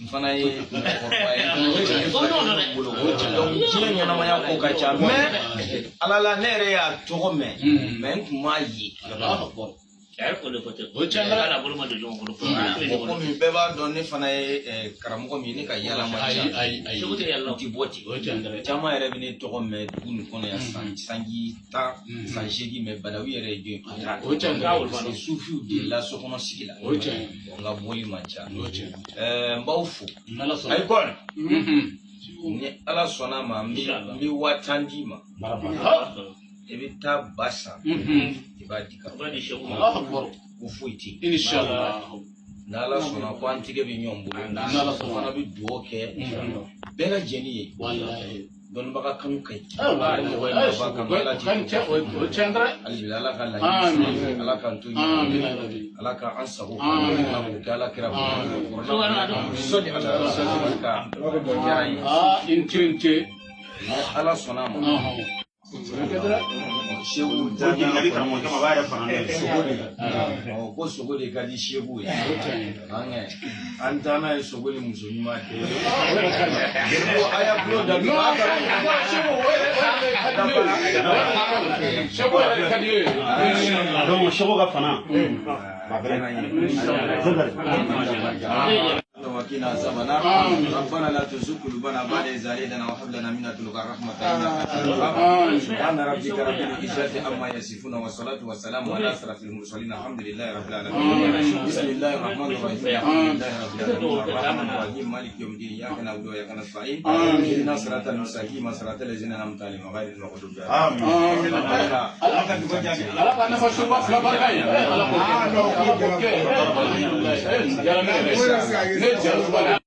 Fana ye ɲɛnamaya ko ka ca mais ala la ne yɛrɛ y'a tɔgɔ mɛn mais n kun m'a ye komi bɛɛ b'a dɔn ne fana ye karamɔgɔ min ne ka yala ma ca ti bɔ ten caman yɛrɛ bɛ ne tɔgɔ mɛn dugu nin kɔnɔ yan sanji 10 san 8 mais balawu yɛrɛ ye den sufiw de la sokɔnɔ sigi la n ka bɔli man ca n b'aw fo ayi kɔni ni ala sɔnna ma n bɛ 1000 d'i ma i bɛ taa ba san i b'a di ka ko foyi tɛ n'ala sɔnna ko an tigɛ bɛ ɲɔgɔn bolo n'ala fana bɛ dugawu kɛ bɛɛ lajɛlen ye dɔnnibaga kanu ka ɲi ala ka laɲini ala k'an to ala k'an sago kɛ ala kɛra sɔli ala ka diyara ye ala sɔnna ma Shehu ko sogo de ka di Shehu ye an taa n'a ye sogo ni muso ɲuman ye a y'a tulo da donc Shehu ka fana وقنا عذاب النار ربنا لا تزغ قلوبنا بعد إذ هديتنا وهب لنا من لدنك رحمة إنك سبحان ربك رب العزة عما يصفون والصلاة والسلام على أشرف المرسلين الحمد لله رب العالمين بسم الله الرحمن الرحيم الحمد لله رب العالمين الرحمن الرحيم مالك يوم الدين إياك نعبد وإياك نستعين اهدنا الصراط المستقيم صراط الذين أنعمت عليهم غير المغضوب عليهم آمين